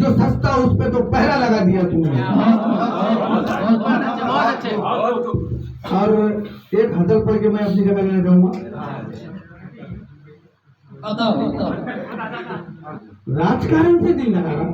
जो सस्ता उस पे तो पहरा लगा दिया तुमने। और एक हजर पढ़ के मैं अपनी जगह लेना चाहूंगा। बताओ बताओ। राजकारण से दिल लगा रहा